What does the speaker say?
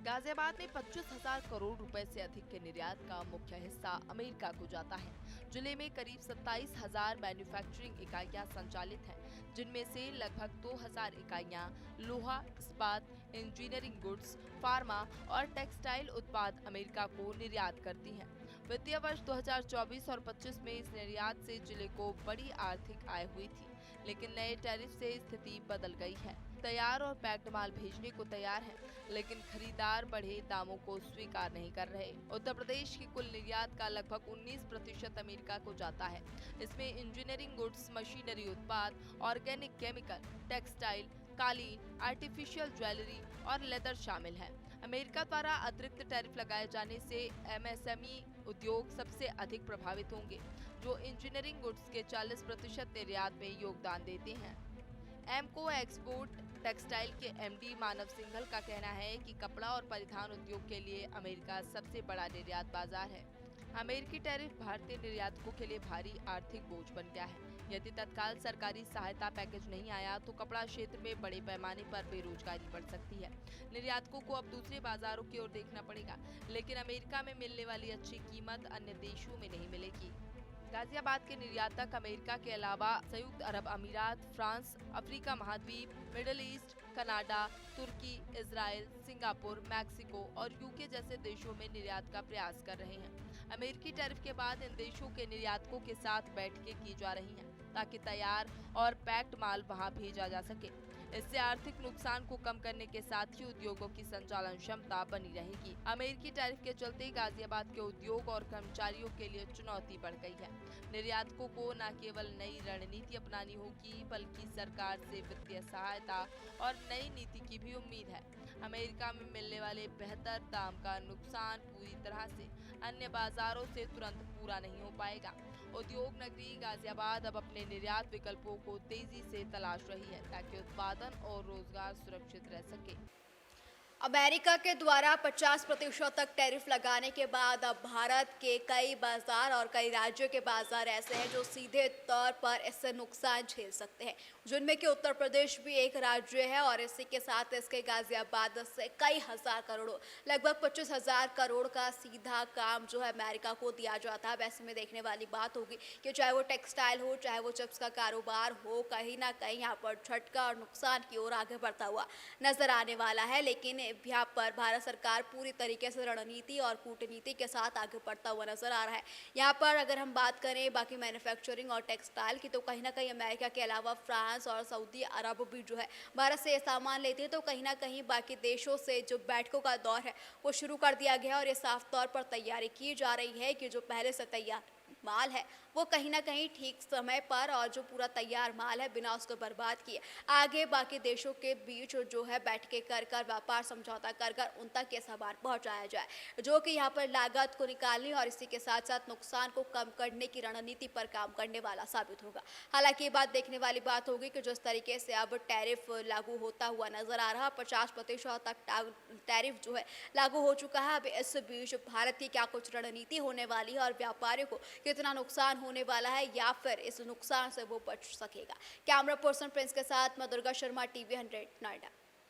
गाजियाबाद में 25,000 करोड़ रुपए से अधिक के निर्यात का मुख्य हिस्सा अमेरिका को जाता है। जिले में करीब 27,000 मैन्युफैक्चरिंग इकाइयां संचालित हैं, जिनमें से लगभग 2,000 इकाइयां लोहा, इस्पात, इंजीनियरिंग गुड्स, फार्मा और टेक्सटाइल उत्पाद अमेरिका को निर्यात करती हैं। वित्तीय वर्ष 2024 और 25 में इस निर्यात से जिले को बड़ी आर्थिक आय हुई थी, लेकिन नए टैरिफ से स्थिति बदल गई है। तैयार और पैक्ड माल भेजने को तैयार हैं, लेकिन खरीदार बढ़े दामों को स्वीकार नहीं कर रहे। उत्तर प्रदेश की कुल निर्यात का लगभग 19% अमेरिका को जाता है। इसमें इंजीनियरिंग गुड्स, मशीनरी उत्पाद, ऑर्गेनिक केमिकल, टेक्सटाइल, कालीन, आर्टिफिशियल ज्वेलरी और लेदर शामिल हैं। अमेरिका द्वारा अतिरिक्त टैरिफ लगाए जाने से एमएसएमई उद्योग सबसे अधिक प्रभावित होंगे, जो इंजीनियरिंग गुड्स के 40% निर्यात में योगदान देते हैं। एमको एक्सपोर्ट टेक्सटाइल के एमडी मानव सिंघल का कहना है कि कपड़ा और परिधान उद्योग के लिए अमेरिका सबसे बड़ा निर्यात बाजार है। अमेरिकी टैरिफ भारतीय निर्यातकों के लिए भारी आर्थिक बोझ बन गया है। यदि तत्काल सरकारी सहायता पैकेज नहीं आया तो कपड़ा क्षेत्र में बड़े पैमाने पर बेरोजगारी बढ़ सकती है। निर्यातकों को अब दूसरे बाजारों की ओर देखना पड़ेगा, लेकिन अमेरिका में मिलने वाली अच्छी कीमत अन्य देशों में नहीं मिलेगी। गाजियाबाद के निर्यातक अमेरिका के अलावा संयुक्त अरब अमीरात, फ्रांस, अफ्रीका महाद्वीप, मिडिल ईस्ट, कनाडा, तुर्की, इजराइल, सिंगापुर, मैक्सिको और यूके जैसे देशों में निर्यात का प्रयास कर रहे हैं। अमेरिकी टैरिफ के बाद इन देशों के निर्यातकों के साथ बैठकें की जा रही हैं, ताकि तैयार और पैक्ड माल वहां भेजा जा सके। इससे आर्थिक नुकसान को कम करने के साथ ही उद्योगों की संचालन क्षमता बनी रहेगी। अमेरिकी टैरिफ के चलते गाजियाबाद के उद्योग और कर्मचारियों के लिए चुनौती बढ़ गई है। निर्यातकों को न केवल नई रणनीति अपनानी होगी, बल्कि सरकार से वित्तीय सहायता और नई नीति की भी उम्मीद है। अमेरिका में मिलने वाले बेहतर दाम का नुकसान पूरी तरह से अन्य बाजारों से तुरंत पूरा नहीं हो पाएगा। उद्योग नगरी गाजियाबाद अब अपने निर्यात विकल्पों को तेजी से तलाश रही है, ताकि उत्पादन और रोजगार सुरक्षित रह सके। अमेरिका के द्वारा 50% तक टैरिफ लगाने के बाद अब भारत के कई बाजार और कई राज्यों के बाजार ऐसे हैं जो सीधे तौर पर इससे नुकसान झेल सकते हैं, जिनमें कि उत्तर प्रदेश भी एक राज्य है और इसी के साथ इसके गाजियाबाद से कई हजार करोड़, लगभग 25,000 करोड़ का सीधा काम जो है अमेरिका को दिया जाता है। वैसे में देखने वाली बात होगी कि चाहे वो टेक्सटाइल हो, चाहे वो चिप्स का कारोबार हो, कहीं ना कहीं यहाँ पर झटका और नुकसान की ओर आगे बढ़ता हुआ नजर आने वाला है। लेकिन यहाँ पर भारत सरकार पूरी तरीके से रणनीति और कूटनीति के साथ आगे बढ़ता हुआ नजर आ रहा है। यहाँ पर अगर हम बात करें बाकी मैन्युफैक्चरिंग और टेक्सटाइल की, तो कहीं ना कहीं अमेरिका के अलावा फ्रांस और सऊदी अरब भी जो है भारत से ये सामान लेते हैं, तो कहीं ना कहीं बाकी देशों से जो बैठकों का दौर है वो शुरू कर दिया गया है और ये साफ तौर पर तैयारी की जा रही है कि जो पहले से तैयार माल है वो कहीं ना कहीं ठीक समय पर और जो पूरा तैयार माल है बिना उसको बर्बाद किए आगे बाकी देशों के बीच जो है बैठ के कर व्यापार समझौता कर उन तक ये सामान पहुंचाया जाए, जो कि यहाँ पर लागत को निकालने और इसी के साथ साथ नुकसान को कम करने की रणनीति पर काम करने वाला साबित होगा। हालांकि ये बात देखने वाली बात होगी कि जिस तरीके से अब टैरिफ लागू होता हुआ नजर आ रहा, 50% तक टैरिफ जो है लागू हो चुका है। अब इस बीच भारत की क्या कुछ रणनीति होने वाली है और व्यापारियों को कितना नुकसान होने वाला है या फिर इस नुकसान से वो बच सकेगा। कैमरा पर्सन प्रिंस के साथ मैं दुर्गा शर्मा, TV 100 नोएडा।